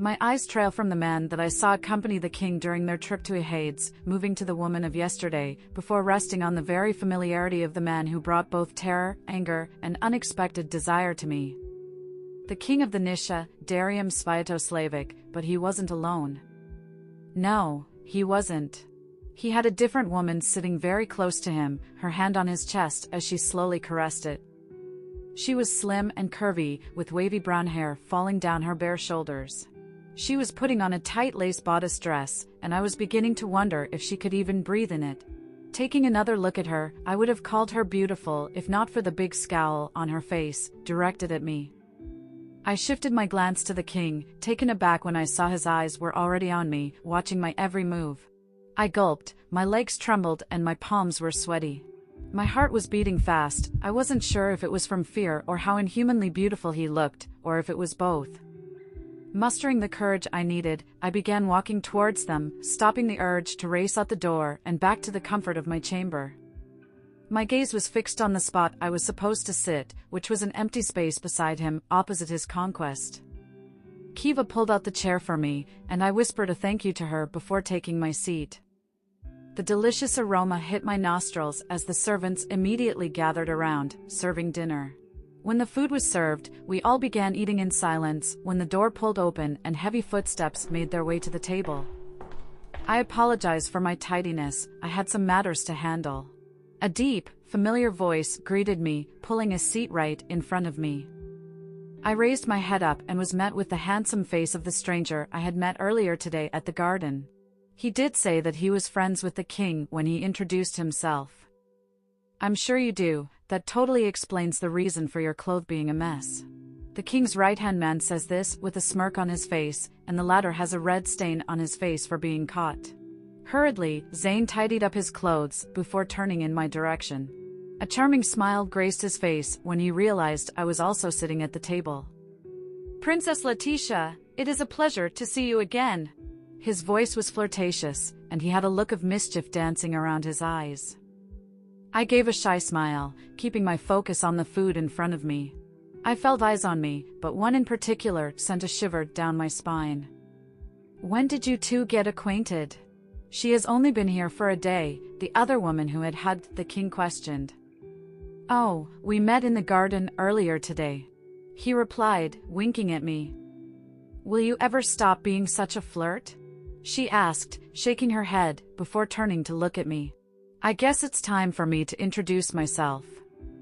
My eyes trail from the man that I saw accompany the king during their trip to Hades, moving to the woman of yesterday, before resting on the very familiarity of the man who brought both terror, anger, and unexpected desire to me. The king of the Nisha, Darium Sviatoslavic, but he wasn't alone. No, he wasn't. He had a different woman sitting very close to him, her hand on his chest as she slowly caressed it. She was slim and curvy, with wavy brown hair falling down her bare shoulders. She was putting on a tight lace bodice dress, and I was beginning to wonder if she could even breathe in it. Taking another look at her, I would have called her beautiful if not for the big scowl on her face, directed at me. I shifted my glance to the king, taken aback when I saw his eyes were already on me, watching my every move. I gulped, my legs trembled and my palms were sweaty. My heart was beating fast. I wasn't sure if it was from fear or how inhumanly beautiful he looked, or if it was both. Mustering the courage I needed, I began walking towards them, stopping the urge to race out the door and back to the comfort of my chamber. My gaze was fixed on the spot I was supposed to sit, which was an empty space beside him, opposite his conquest. Kiva pulled out the chair for me, and I whispered a thank you to her before taking my seat. The delicious aroma hit my nostrils as the servants immediately gathered around, serving dinner. When the food was served, we all began eating in silence when the door pulled open and heavy footsteps made their way to the table. I apologize for my tidiness, I had some matters to handle. A deep, familiar voice greeted me, pulling a seat right in front of me. I raised my head up and was met with the handsome face of the stranger I had met earlier today at the garden. He did say that he was friends with the king when he introduced himself. I'm sure you do, that totally explains the reason for your clothes being a mess. The king's right-hand man says this with a smirk on his face, and the latter has a red stain on his face for being caught. Hurriedly, Zane tidied up his clothes before turning in my direction. A charming smile graced his face when he realized I was also sitting at the table. Princess Letitia, it is a pleasure to see you again. His voice was flirtatious, and he had a look of mischief dancing around his eyes. I gave a shy smile, keeping my focus on the food in front of me. I felt eyes on me, but one in particular sent a shiver down my spine. When did you two get acquainted? She has only been here for a day, the other woman who had the king questioned. Oh, we met in the garden earlier today. He replied, winking at me. Will you ever stop being such a flirt? She asked, shaking her head, before turning to look at me. I guess it's time for me to introduce myself.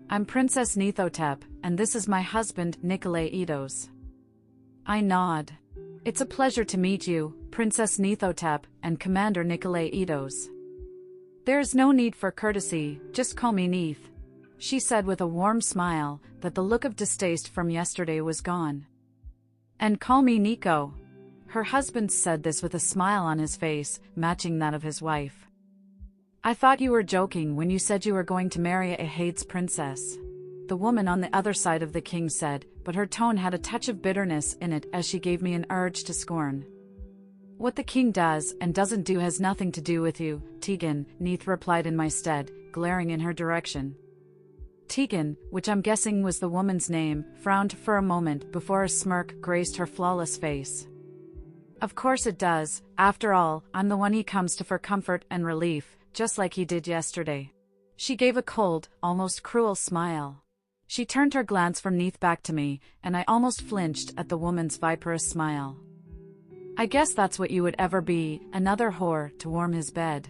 I'm Princess Nithotep, and this is my husband, Nikolai Eidos. I nod. It's a pleasure to meet you, Princess Nithotep, and Commander Nikolai Eidos. There's no need for courtesy, just call me Neith, she said with a warm smile, that the look of distaste from yesterday was gone. And call me Nico. Her husband said this with a smile on his face, matching that of his wife. I thought you were joking when you said you were going to marry a Hades princess. The woman on the other side of the king said, but her tone had a touch of bitterness in it as she gave me an urge to scorn. What the king does and doesn't do has nothing to do with you, Tegan, Neith replied in my stead, glaring in her direction. Tegan, which I'm guessing was the woman's name, frowned for a moment before a smirk graced her flawless face. Of course it does, after all, I'm the one he comes to for comfort and relief, just like he did yesterday. She gave a cold, almost cruel smile. She turned her glance from Neith back to me, and I almost flinched at the woman's viperous smile. I guess that's what you would ever be, another whore to warm his bed,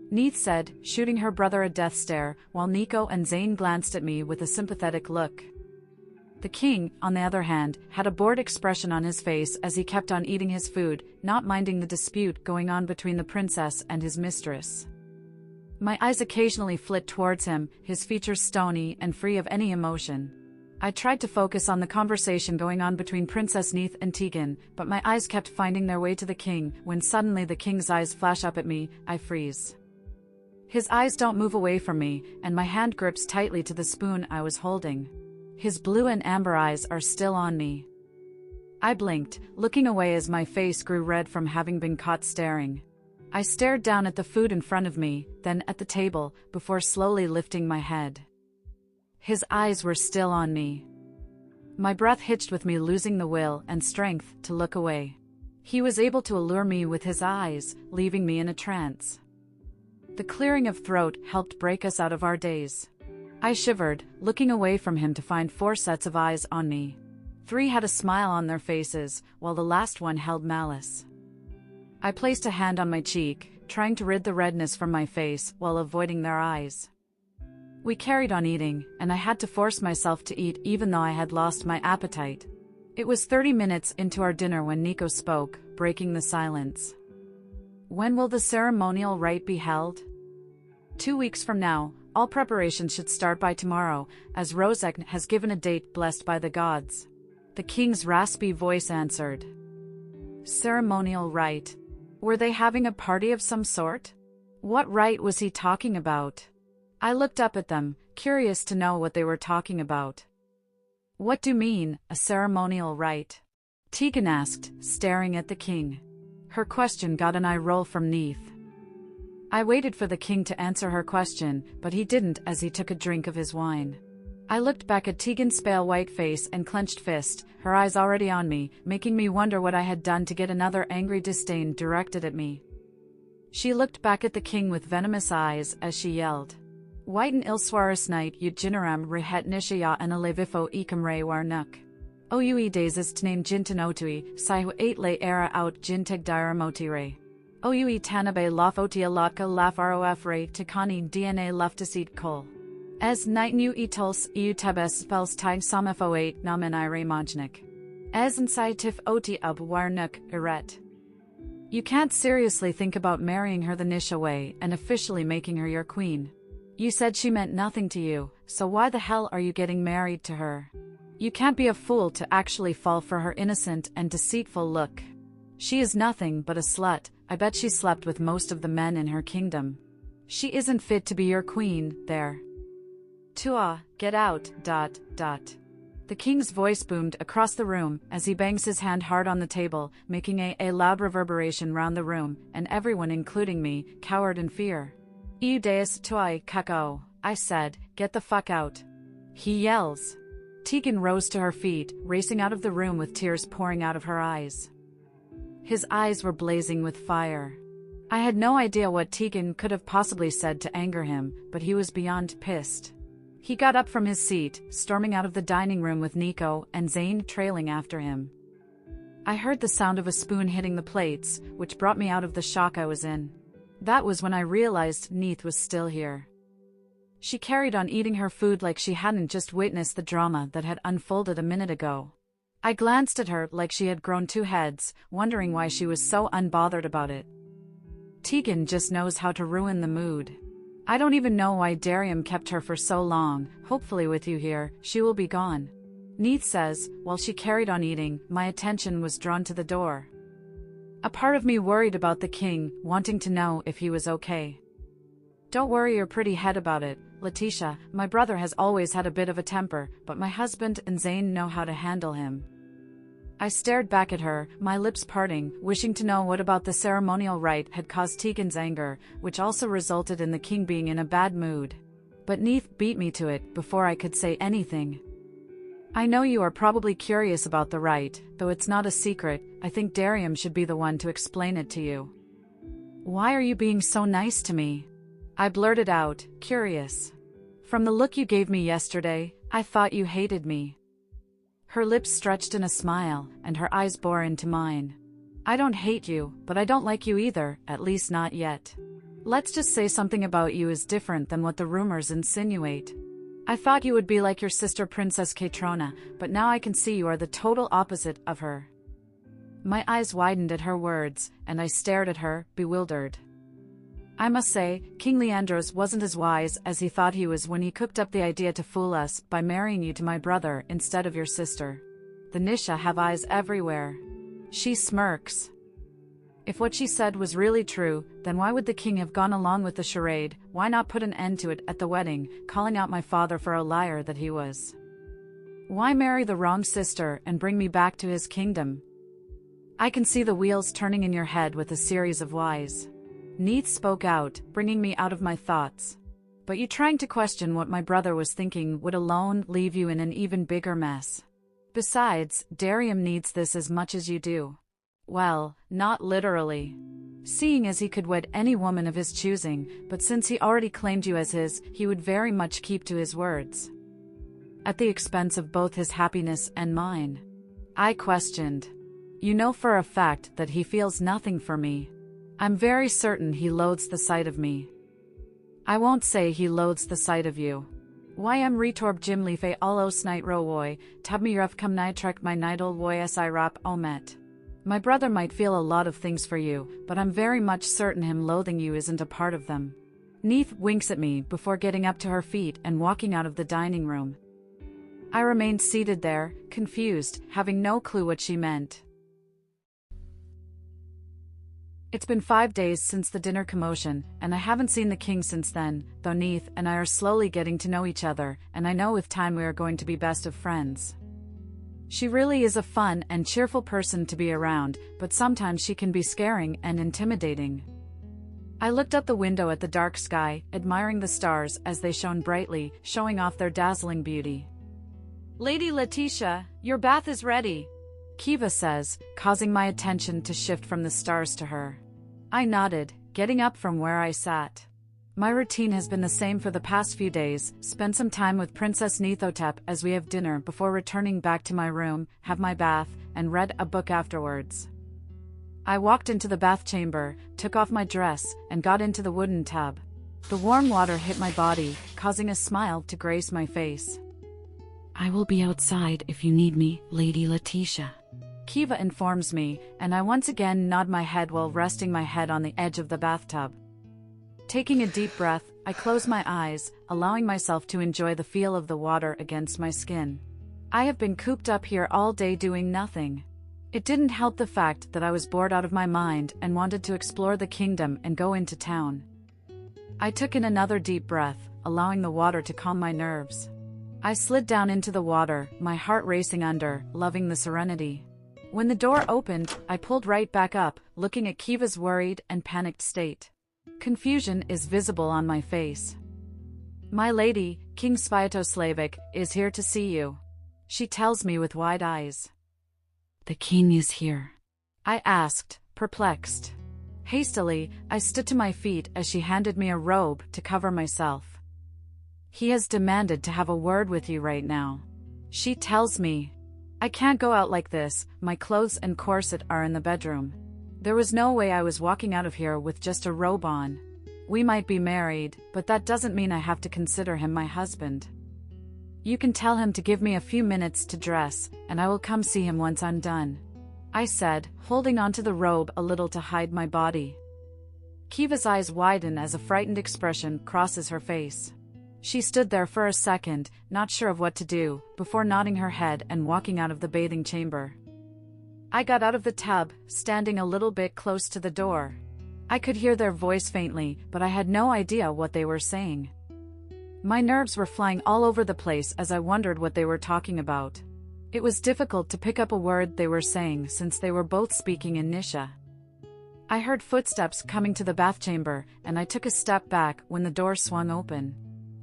Neith said, shooting her brother a death stare, while Nico and Zane glanced at me with a sympathetic look. The king, on the other hand, had a bored expression on his face as he kept on eating his food, not minding the dispute going on between the princess and his mistress. My eyes occasionally flit towards him, his features stony and free of any emotion. I tried to focus on the conversation going on between Princess Neith and Tegan, but my eyes kept finding their way to the king. When suddenly the king's eyes flash up at me, I freeze. His eyes don't move away from me, and my hand grips tightly to the spoon I was holding. His blue and amber eyes are still on me. I blinked, looking away as my face grew red from having been caught staring. I stared down at the food in front of me, then at the table, before slowly lifting my head. His eyes were still on me. My breath hitched with me losing the will and strength to look away. He was able to allure me with his eyes, leaving me in a trance. The clearing of throat helped break us out of our daze. I shivered, looking away from him to find 4 sets of eyes on me. 3 had a smile on their faces, while the last one held malice. I placed a hand on my cheek, trying to rid the redness from my face while avoiding their eyes. We carried on eating, and I had to force myself to eat even though I had lost my appetite. It was 30 minutes into our dinner when Nico spoke, breaking the silence. When will the ceremonial rite be held? 2 weeks from now. All preparations should start by tomorrow, as Rozek has given a date blessed by the gods. The king's raspy voice answered. Ceremonial rite. Were they having a party of some sort? What rite was he talking about? I looked up at them, curious to know what they were talking about. What do you mean, a ceremonial rite? Tegan asked, staring at the king. Her question got an eye roll from Neith. I waited for the king to answer her question, but he didn't as he took a drink of his wine. I looked back at Tegan's pale white face and clenched fist, her eyes already on me, making me wonder what I had done to get another angry disdain directed at me. She looked back at the king with venomous eyes as she yelled. Whiten ilswaris night Euginaram rehet nishaya analevifo ekam re warnuk. Oue dazes tname jintanotui, saihu 8 le era out jinteg diramotire. Oue tanabe lofotia lotka laf rof re tikani dna luftasit kol. Es nightnu etols eu tebes spells tag samf08 namen ire majnik. Es insaitif oti ub warnuk eret. You can't seriously think about marrying her the Nisha way and officially making her your queen. You said she meant nothing to you, so why the hell are you getting married to her? You can't be a fool to actually fall for her innocent and deceitful look. She is nothing but a slut. I bet she slept with most of the men in her kingdom. She isn't fit to be your queen, there. Tua, get out, ... The king's voice boomed across the room as he bangs his hand hard on the table, making a loud reverberation round the room, and everyone including me, cowered in fear. Eu deus tuai kako, I said, get the fuck out. He yells. Tegan rose to her feet, racing out of the room with tears pouring out of her eyes. His eyes were blazing with fire. I had no idea what Tegan could have possibly said to anger him, but he was beyond pissed. He got up from his seat, storming out of the dining room with Nico and Zane trailing after him. I heard the sound of a spoon hitting the plates, which brought me out of the shock I was in. That was when I realized Neith was still here. She carried on eating her food like she hadn't just witnessed the drama that had unfolded a minute ago. I glanced at her like she had grown 2 heads, wondering why she was so unbothered about it. Tegan just knows how to ruin the mood. I don't even know why Darium kept her for so long. Hopefully with you here, she will be gone. Neith says, while she carried on eating, my attention was drawn to the door. A part of me worried about the king, wanting to know if he was okay. Don't worry your pretty head about it, Letitia. My brother has always had a bit of a temper, but my husband and Zane know how to handle him. I stared back at her, my lips parting, wishing to know what about the ceremonial rite had caused Tegan's anger, which also resulted in the king being in a bad mood. But Neith beat me to it before I could say anything. I know you are probably curious about the rite, though it's not a secret. I think Darium should be the one to explain it to you. Why are you being so nice to me? I blurted out, curious. From the look you gave me yesterday, I thought you hated me. Her lips stretched in a smile, and her eyes bore into mine. I don't hate you, but I don't like you either, at least not yet. Let's just say something about you is different than what the rumors insinuate. I thought you would be like your sister Princess Katrona, but now I can see you are the total opposite of her. My eyes widened at her words, and I stared at her, bewildered. I must say, King Leandros wasn't as wise as he thought he was when he cooked up the idea to fool us by marrying you to my brother instead of your sister. The Nisha have eyes everywhere. She smirks. If what she said was really true, then why would the king have gone along with the charade? Why not put an end to it at the wedding, calling out my father for a liar that he was? Why marry the wrong sister and bring me back to his kingdom? I can see the wheels turning in your head with a series of whys. Neith spoke out, bringing me out of my thoughts. But you trying to question what my brother was thinking would alone leave you in an even bigger mess. Besides, Darium needs this as much as you do. Well, not literally. Seeing as he could wed any woman of his choosing, but since he already claimed you as his, he would very much keep to his words. At the expense of both his happiness and mine. I questioned. You know for a fact that he feels nothing for me. I'm very certain he loathes the sight of me. I won't say he loathes the sight of you. Why am retorb jimlife allos night rowoy, tabmiruf come nitrek my nidal woy si rap omet. My brother might feel a lot of things for you, but I'm very much certain him loathing you isn't a part of them. Neith winks at me before getting up to her feet and walking out of the dining room. I remained seated there, confused, having no clue what she meant. It's been 5 days since the dinner commotion, and I haven't seen the king since then, though Neith and I are slowly getting to know each other, and I know with time we are going to be best of friends. She really is a fun and cheerful person to be around, but sometimes she can be scaring and intimidating. I looked out the window at the dark sky, admiring the stars as they shone brightly, showing off their dazzling beauty. Lady Letitia, your bath is ready, Kiva says, causing my attention to shift from the stars to her. I nodded, getting up from where I sat. My routine has been the same for the past few days, spend some time with Princess Nithotep as we have dinner before returning back to my room, have my bath, and read a book afterwards. I walked into the bath chamber, took off my dress, and got into the wooden tub. The warm water hit my body, causing a smile to grace my face. I will be outside if you need me, Lady Letitia, Kiva informs me, and I once again nod my head while resting my head on the edge of the bathtub. Taking a deep breath, I close my eyes, allowing myself to enjoy the feel of the water against my skin. I have been cooped up here all day doing nothing. It didn't help the fact that I was bored out of my mind and wanted to explore the kingdom and go into town. I took in another deep breath, allowing the water to calm my nerves. I slid down into the water, my heart racing under, loving the serenity. When the door opened, I pulled right back up, looking at Kiva's worried and panicked state. Confusion is visible on my face. My lady, King Sviatoslavic, is here to see you, she tells me with wide eyes. The king is here, I asked, perplexed. Hastily, I stood to my feet as she handed me a robe to cover myself. He has demanded to have a word with you right now, she tells me. I can't go out like this, my clothes and corset are in the bedroom. There was no way I was walking out of here with just a robe on. We might be married, but that doesn't mean I have to consider him my husband. You can tell him to give me a few minutes to dress, and I will come see him once I'm done, I said, holding onto the robe a little to hide my body. Kiva's eyes widen as a frightened expression crosses her face. She stood there for a second, not sure of what to do, before nodding her head and walking out of the bathing chamber. I got out of the tub, standing a little bit close to the door. I could hear their voice faintly, but I had no idea what they were saying. My nerves were flying all over the place as I wondered what they were talking about. It was difficult to pick up a word they were saying since they were both speaking in Nisha. I heard footsteps coming to the bath chamber, and I took a step back when the door swung open.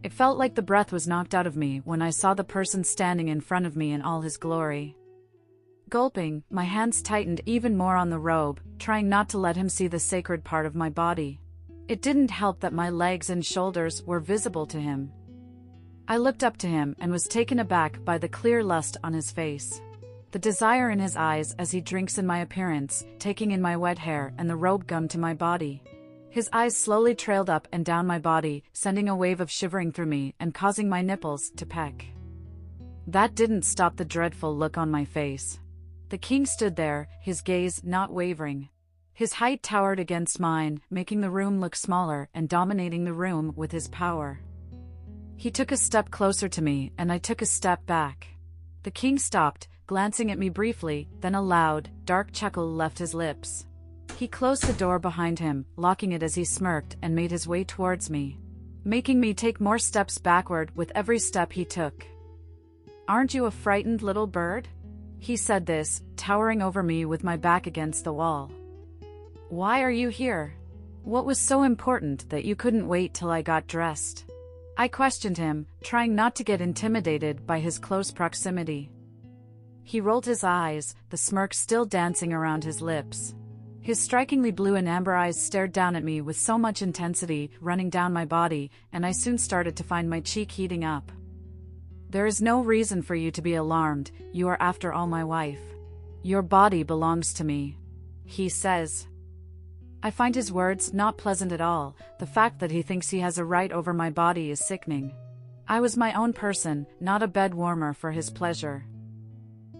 It felt like the breath was knocked out of me when I saw the person standing in front of me in all his glory. Gulping, my hands tightened even more on the robe, trying not to let him see the sacred part of my body. It didn't help that my legs and shoulders were visible to him. I looked up to him and was taken aback by the clear lust on his face. The desire in his eyes as he drinks in my appearance, taking in my wet hair and the robe gum to my body. His eyes slowly trailed up and down my body, sending a wave of shivering through me and causing my nipples to peck. That didn't stop the dreadful look on my face. The king stood there, his gaze not wavering. His height towered against mine, making the room look smaller and dominating the room with his power. He took a step closer to me, and I took a step back. The king stopped, glancing at me briefly, then a loud, dark chuckle left his lips. He closed the door behind him, locking it as he smirked and made his way towards me, making me take more steps backward with every step he took. "Aren't you a frightened little bird?" He said this, towering over me with my back against the wall. "Why are you here? What was so important that you couldn't wait till I got dressed?" I questioned him, trying not to get intimidated by his close proximity. He rolled his eyes, the smirk still dancing around his lips. His strikingly blue and amber eyes stared down at me with so much intensity running down my body, and I soon started to find my cheek heating up. There is no reason for you to be alarmed, you are after all my wife. Your body belongs to me, he says. I find his words not pleasant at all. The fact that he thinks he has a right over my body is sickening. I was my own person, not a bed warmer for his pleasure.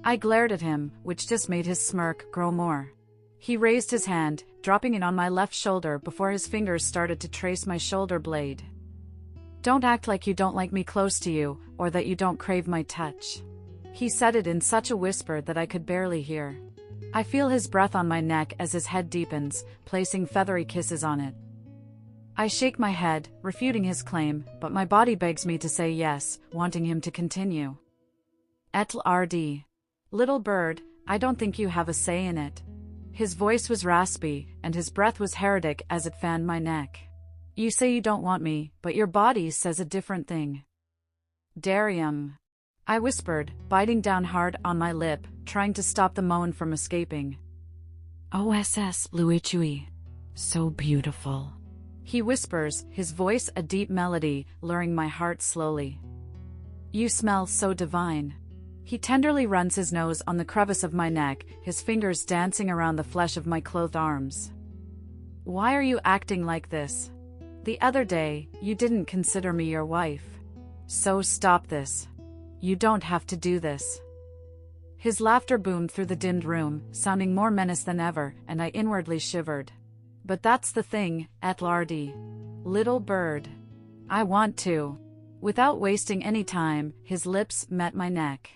I glared at him, which just made his smirk grow more. He raised his hand, dropping it on my left shoulder before his fingers started to trace my shoulder blade. Don't act like you don't like me close to you, or that you don't crave my touch. He said it in such a whisper that I could barely hear. I feel his breath on my neck as his head deepens, placing feathery kisses on it. I shake my head, refuting his claim, but my body begs me to say yes, wanting him to continue. Etl Little bird, I don't think you have a say in it. His voice was raspy, and his breath was heretic as it fanned my neck. You say you don't want me, but your body says a different thing. Darium, I whispered, biting down hard on my lip, trying to stop the moan from escaping. OSS Luichui. So beautiful. He whispers, his voice a deep melody, luring my heart slowly. You smell so divine. He tenderly runs his nose on the crevice of my neck, his fingers dancing around the flesh of my clothed arms. Why are you acting like this? The other day, you didn't consider me your wife. So stop this. You don't have to do this. His laughter boomed through the dimmed room, sounding more menace than ever, and I inwardly shivered. But that's the thing, Etlardi. Little bird. I want to. Without wasting any time, his lips met my neck.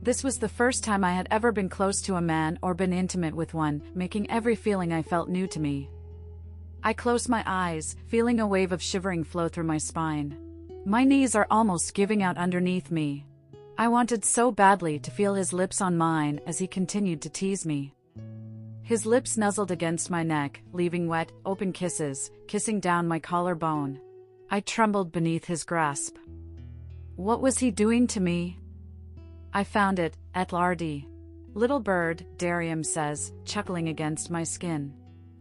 This was the first time I had ever been close to a man or been intimate with one, making every feeling I felt new to me. I closed my eyes, feeling a wave of shivering flow through my spine. My knees are almost giving out underneath me. I wanted so badly to feel his lips on mine as he continued to tease me. His lips nuzzled against my neck, leaving wet, open kisses, kissing down my collarbone. I trembled beneath his grasp. What was he doing to me? I found it, Etlardi. Little bird, Darium says, chuckling against my skin.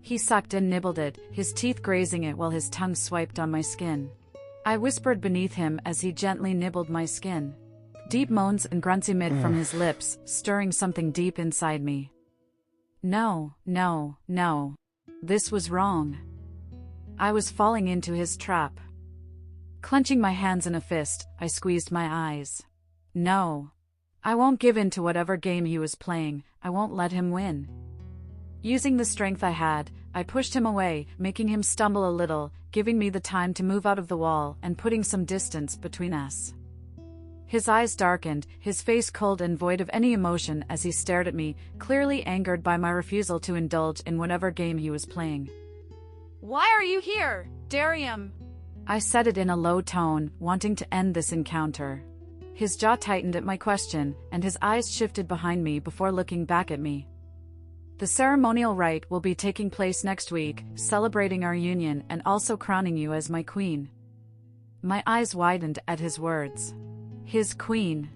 He sucked and nibbled it, his teeth grazing it while his tongue swiped on my skin. I whispered beneath him as he gently nibbled my skin. Deep moans and grunts emitted from his lips, stirring something deep inside me. No, no, no. This was wrong. I was falling into his trap. Clenching my hands in a fist, I squeezed my eyes. No. I won't give in to whatever game he was playing, I won't let him win. Using the strength I had, I pushed him away, making him stumble a little, giving me the time to move out of the wall and putting some distance between us. His eyes darkened, his face cold and void of any emotion as he stared at me, clearly angered by my refusal to indulge in whatever game he was playing. Why are you here, Darium? I said it in a low tone, wanting to end this encounter. His jaw tightened at my question, and his eyes shifted behind me before looking back at me. The ceremonial rite will be taking place next week, celebrating our union and also crowning you as my queen. My eyes widened at his words. His queen.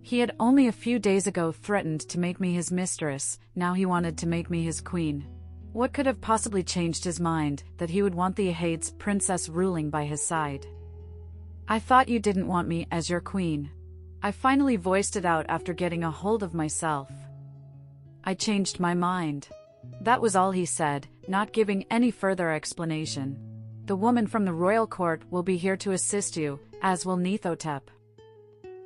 He had only a few days ago threatened to make me his mistress, now he wanted to make me his queen. What could have possibly changed his mind, that he would want the Ahades princess ruling by his side? I thought you didn't want me as your queen. I finally voiced it out after getting a hold of myself. I changed my mind. That was all he said, not giving any further explanation. The woman from the royal court will be here to assist you, as will Nithotep.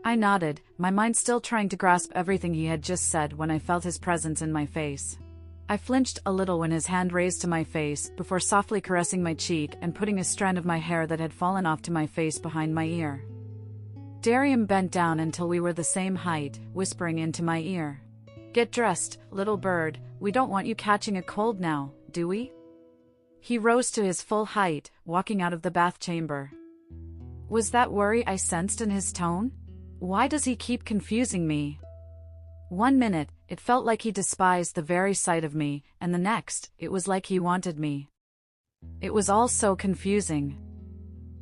I nodded, my mind still trying to grasp everything he had just said when I felt his presence in my face. I flinched a little when his hand raised to my face, before softly caressing my cheek and putting a strand of my hair that had fallen off to my face behind my ear. Darium bent down until we were the same height, whispering into my ear. Get dressed, little bird, we don't want you catching a cold now, do we? He rose to his full height, walking out of the bath chamber. Was that worry I sensed in his tone? Why does he keep confusing me? 1 minute, it felt like he despised the very sight of me, and the next, it was like he wanted me. It was all so confusing.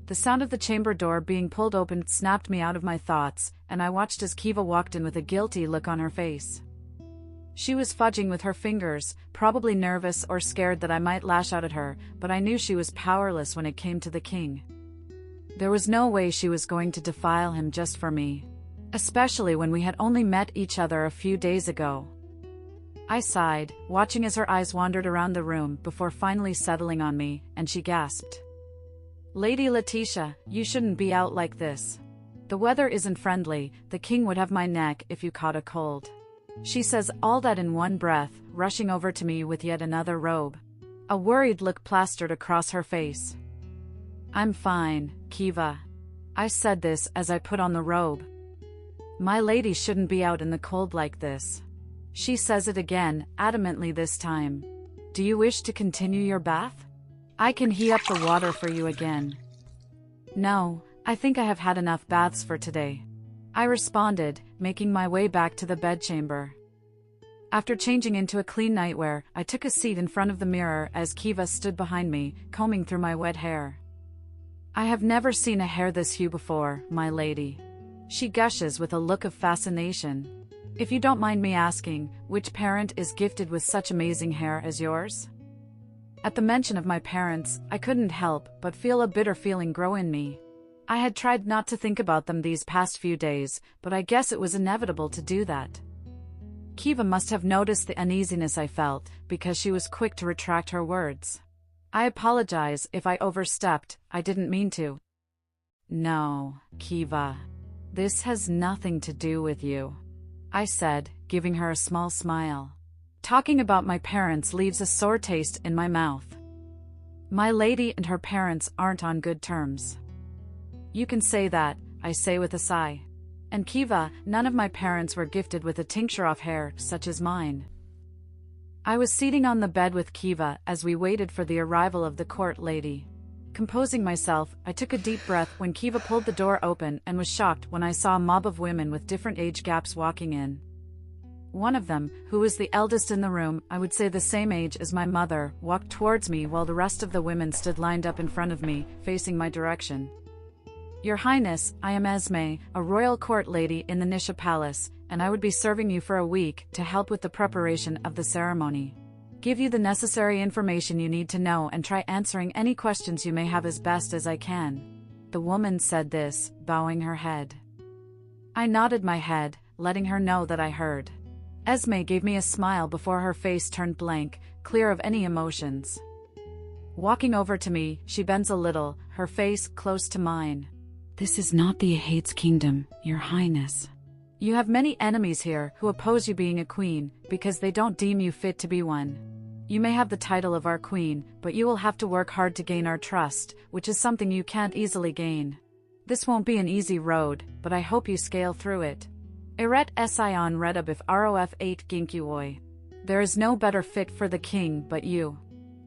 The sound of the chamber door being pulled open snapped me out of my thoughts, and I watched as Kiva walked in with a guilty look on her face. She was fudging with her fingers, probably nervous or scared that I might lash out at her, but I knew she was powerless when it came to the king. There was no way she was going to defile him just for me, especially when we had only met each other a few days ago. I sighed, watching as her eyes wandered around the room before finally settling on me, and she gasped. "Lady Letitia, you shouldn't be out like this. The weather isn't friendly, the king would have my neck if you caught a cold." She says all that in one breath, rushing over to me with yet another robe. A worried look plastered across her face. "I'm fine, Kiva." I said this as I put on the robe. "My lady shouldn't be out in the cold like this." She says it again, adamantly this time. "Do you wish to continue your bath? I can heat up the water for you again." "No, I think I have had enough baths for today," I responded, making my way back to the bedchamber. After changing into a clean nightwear, I took a seat in front of the mirror as Kiva stood behind me, combing through my wet hair. "I have never seen a hair this hue before, my lady," she gushes with a look of fascination. "If you don't mind me asking, which parent is gifted with such amazing hair as yours?" At the mention of my parents, I couldn't help but feel a bitter feeling grow in me. I had tried not to think about them these past few days, but I guess it was inevitable to do that. Kiva must have noticed the uneasiness I felt, because she was quick to retract her words. "I apologize if I overstepped, I didn't mean to." "No, Kiva. This has nothing to do with you," I said, giving her a small smile. Talking about my parents leaves a sour taste in my mouth. My lady and her parents aren't on good terms. "You can say that," I say with a sigh. "And Kiva, none of my parents were gifted with a tincture of hair such as mine." I was seating on the bed with Kiva as we waited for the arrival of the court lady. Composing myself, I took a deep breath when Kiva pulled the door open and was shocked when I saw a mob of women with different age gaps walking in. One of them, who was the eldest in the room, I would say the same age as my mother, walked towards me while the rest of the women stood lined up in front of me, facing my direction. "Your Highness, I am Esme, a royal court lady in the Nisha Palace, and I would be serving you for a week to help with the preparation of the ceremony. Give you the necessary information you need to know and try answering any questions you may have as best as I can." The woman said this, bowing her head. I nodded my head, letting her know that I heard. Esme gave me a smile before her face turned blank, clear of any emotions. Walking over to me, she bends a little, her face close to mine. "This is not the Ahade's kingdom, Your Highness. You have many enemies here who oppose you being a queen, because they don't deem you fit to be one. You may have the title of our queen, but you will have to work hard to gain our trust, which is something you can't easily gain. This won't be an easy road, but I hope you scale through it. Eret Sion Redab if Rof 8 Ginkuoi. There is no better fit for the king but you."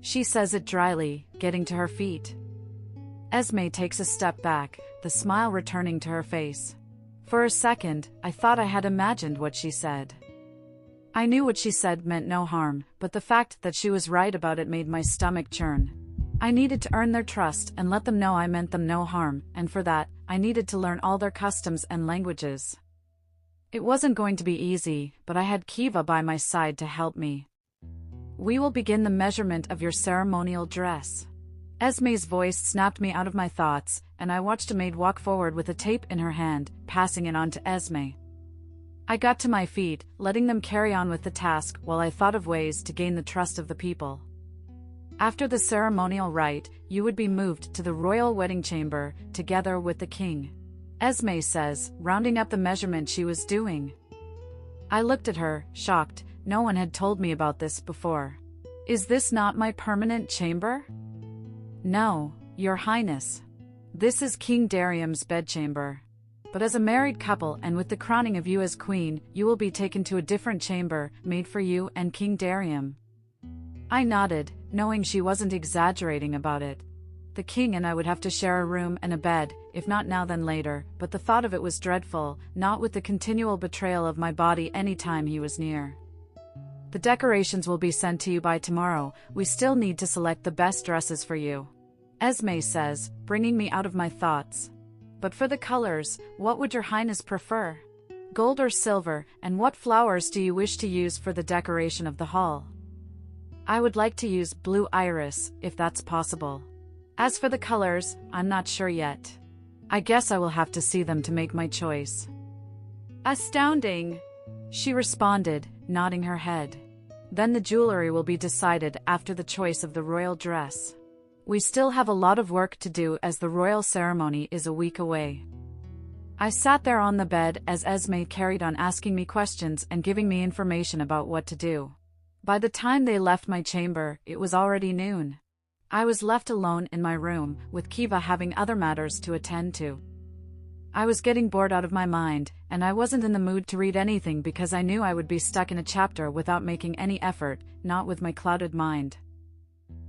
She says it dryly, getting to her feet. Esme takes a step back, the smile returning to her face. For a second, I thought I had imagined what she said. I knew what she said meant no harm, but the fact that she was right about it made my stomach churn. I needed to earn their trust and let them know I meant them no harm, and for that, I needed to learn all their customs and languages. It wasn't going to be easy, but I had Kiva by my side to help me. "We will begin the measurement of your ceremonial dress." Esme's voice snapped me out of my thoughts, and I watched a maid walk forward with a tape in her hand, passing it on to Esme. I got to my feet, letting them carry on with the task while I thought of ways to gain the trust of the people. After the ceremonial rite, you would be moved to the royal wedding chamber, together with the king. Esme says, rounding up the measurement she was doing. I looked at her, shocked. No one had told me about this before. "Is this not my permanent chamber?" "No, Your Highness. This is King Darium's bedchamber. But as a married couple and with the crowning of you as queen, you will be taken to a different chamber, made for you and King Darium." I nodded, knowing she wasn't exaggerating about it. The king and I would have to share a room and a bed, if not now then later, but the thought of it was dreadful, not with the continual betrayal of my body any time he was near. "The decorations will be sent to you by tomorrow. We still need to select the best dresses for you. Esme says, bringing me out of my thoughts. But for the colors, what would your highness prefer? Gold or silver, and what flowers do you wish to use for the decoration of the hall? I would like to use blue iris, if that's possible. As for the colors, I'm not sure yet. I guess I will have to see them to make my choice. Astounding, she responded, nodding her head. Then the jewelry will be decided after the choice of the royal dress. We still have a lot of work to do as the royal ceremony is a week away. I sat there on the bed as Esme carried on asking me questions and giving me information about what to do. By the time they left my chamber, it was already noon. I was left alone in my room, with Kiva having other matters to attend to. I was getting bored out of my mind, and I wasn't in the mood to read anything because I knew I would be stuck in a chapter without making any effort, not with my clouded mind.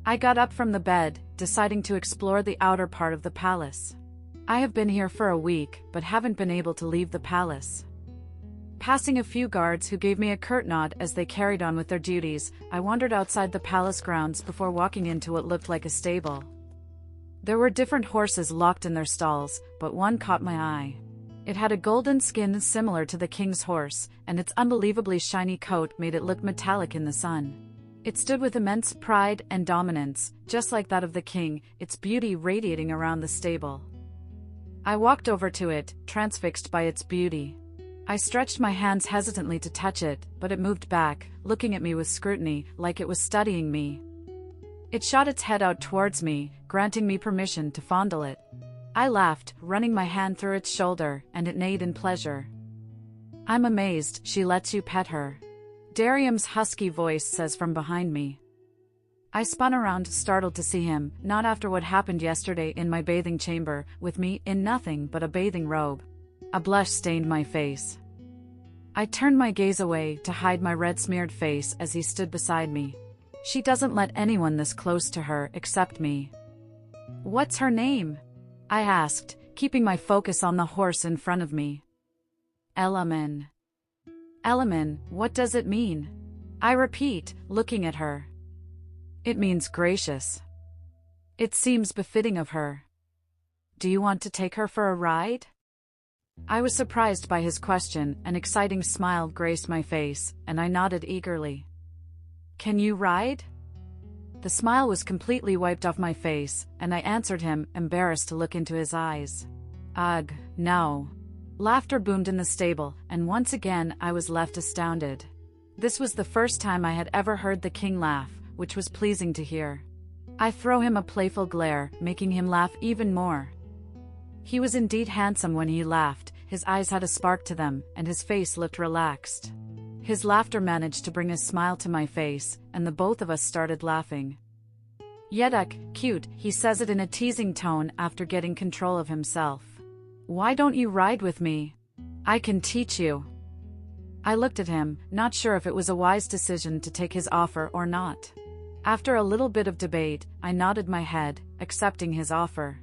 I got up from the bed, deciding to explore the outer part of the palace. I have been here for a week, but haven't been able to leave the palace. Passing a few guards who gave me a curt nod as they carried on with their duties, I wandered outside the palace grounds before walking into what looked like a stable. There were different horses locked in their stalls, but one caught my eye. It had a golden skin similar to the king's horse, and its unbelievably shiny coat made it look metallic in the sun. It stood with immense pride and dominance, just like that of the king, its beauty radiating around the stable. I walked over to it, transfixed by its beauty. I stretched my hands hesitantly to touch it, but it moved back, looking at me with scrutiny, like it was studying me. It shot its head out towards me, granting me permission to fondle it. I laughed, running my hand through its shoulder, and it neighed in pleasure. I'm amazed she lets you pet her. Darium's husky voice says from behind me. I spun around, startled to see him, not after what happened yesterday in my bathing chamber, with me in nothing but a bathing robe. A blush stained my face. I turned my gaze away to hide my red-smeared face as he stood beside me. She doesn't let anyone this close to her except me. What's her name? I asked, keeping my focus on the horse in front of me. Elamin. Elamin, what does it mean? I repeat, looking at her. It means gracious. It seems befitting of her. Do you want to take her for a ride? I was surprised by his question. An exciting smile graced my face, and I nodded eagerly. Can you ride? The smile was completely wiped off my face, and I answered him, embarrassed to look into his eyes. Ugh, no. Laughter boomed in the stable, and once again I was left astounded. This was the first time I had ever heard the king laugh, which was pleasing to hear. I threw him a playful glare, making him laugh even more. He was indeed handsome when he laughed, his eyes had a spark to them, and his face looked relaxed. His laughter managed to bring a smile to my face, and the both of us started laughing. Yeduk, cute, he says it in a teasing tone after getting control of himself. Why don't you ride with me? I can teach you. I looked at him, not sure if it was a wise decision to take his offer or not. After a little bit of debate, I nodded my head, accepting his offer.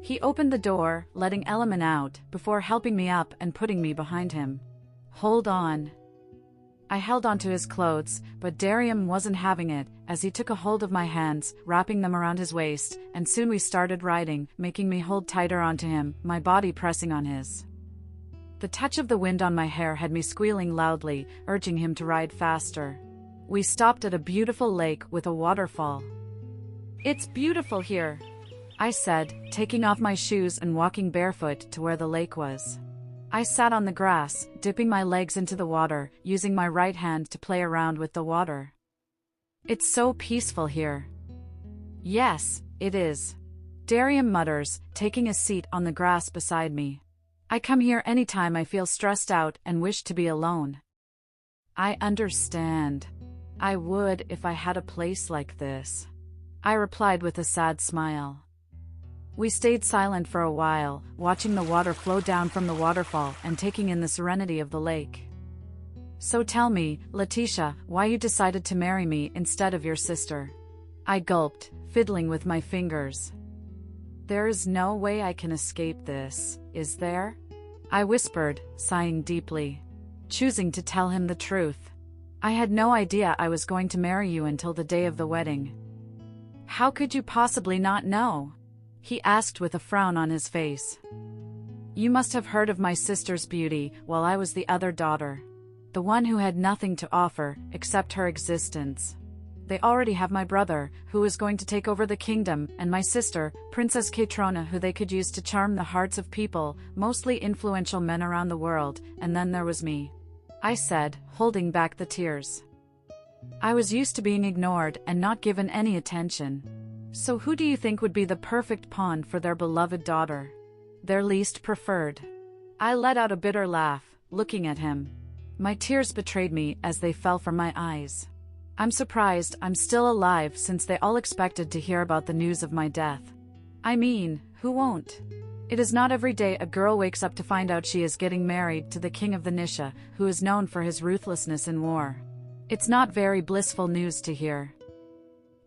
He opened the door, letting Elamin out, before helping me up and putting me behind him. Hold on. I held onto his clothes, but Darium wasn't having it, as he took a hold of my hands, wrapping them around his waist, and soon we started riding, making me hold tighter onto him, my body pressing on his. The touch of the wind on my hair had me squealing loudly, urging him to ride faster. We stopped at a beautiful lake with a waterfall. It's beautiful here, I said, taking off my shoes and walking barefoot to where the lake was. I sat on the grass, dipping my legs into the water, using my right hand to play around with the water. It's so peaceful here. Yes, it is. Darium mutters, taking a seat on the grass beside me. I come here anytime I feel stressed out and wish to be alone. I understand. I would if I had a place like this, I replied with a sad smile. We stayed silent for a while, watching the water flow down from the waterfall and taking in the serenity of the lake. So tell me, Letitia, why you decided to marry me instead of your sister? I gulped, fiddling with my fingers. There is no way I can escape this, is there? I whispered, sighing deeply, choosing to tell him the truth. I had no idea I was going to marry you until the day of the wedding. How could you possibly not know? He asked with a frown on his face. You must have heard of my sister's beauty while I was the other daughter. The one who had nothing to offer, except her existence. They already have my brother, who is going to take over the kingdom, and my sister, Princess Katrona, who they could use to charm the hearts of people, mostly influential men around the world, and then there was me. I said, holding back the tears. I was used to being ignored and not given any attention. So who do you think would be the perfect pawn for their beloved daughter? Their least preferred. I let out a bitter laugh, looking at him. My tears betrayed me as they fell from my eyes. I'm surprised I'm still alive since they all expected to hear about the news of my death. I mean, who won't? It is not every day a girl wakes up to find out she is getting married to the king of the Nisha, who is known for his ruthlessness in war. It's not very blissful news to hear.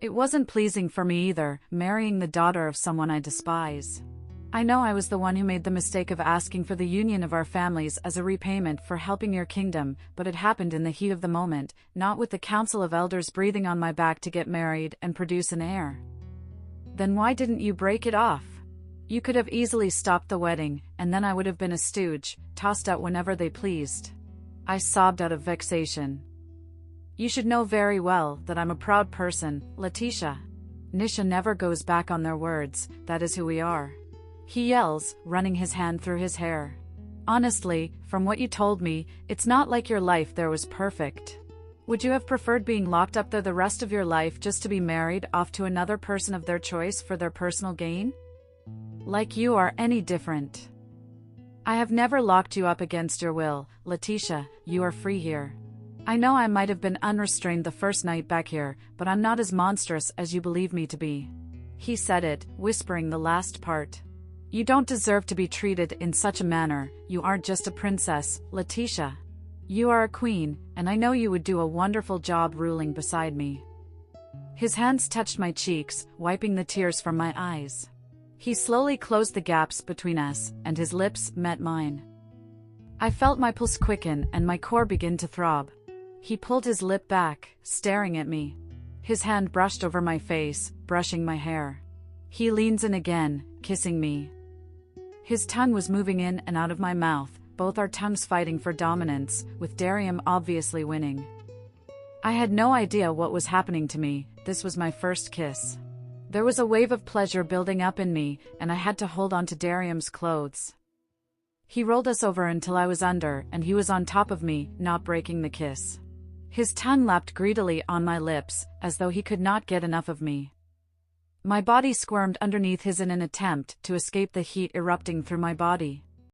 It wasn't pleasing for me either, marrying the daughter of someone I despise. I know I was the one who made the mistake of asking for the union of our families as a repayment for helping your kingdom, but it happened in the heat of the moment, not with the council of elders breathing on my back to get married and produce an heir. Then why didn't you break it off? You could have easily stopped the wedding, and then I would have been a stooge, tossed out whenever they pleased. I sobbed out of vexation. You should know very well that I'm a proud person, Letitia. Nisha never goes back on their words, that is who we are. He yells, running his hand through his hair. Honestly, from what you told me, it's not like your life there was perfect. Would you have preferred being locked up there the rest of your life just to be married off to another person of their choice for their personal gain? Like you are any different. I have never locked you up against your will, Letitia, you are free here. I know I might have been unrestrained the first night back here, but I'm not as monstrous as you believe me to be. He said it, whispering the last part. You don't deserve to be treated in such a manner, you aren't just a princess, Letitia. You are a queen, and I know you would do a wonderful job ruling beside me. His hands touched my cheeks, wiping the tears from my eyes. He slowly closed the gaps between us, and his lips met mine. I felt my pulse quicken and my core begin to throb. He pulled his lip back, staring at me. His hand brushed over my face, brushing my hair. He leans in again, kissing me. His tongue was moving in and out of my mouth, both our tongues fighting for dominance, with Darium obviously winning. I had no idea what was happening to me, this was my first kiss. There was a wave of pleasure building up in me, and I had to hold on to Darium's clothes. He rolled us over until I was under, and he was on top of me, not breaking the kiss. His tongue lapped greedily on my lips, as though he could not get enough of me. My body squirmed underneath his in an attempt to escape the heat erupting through my body.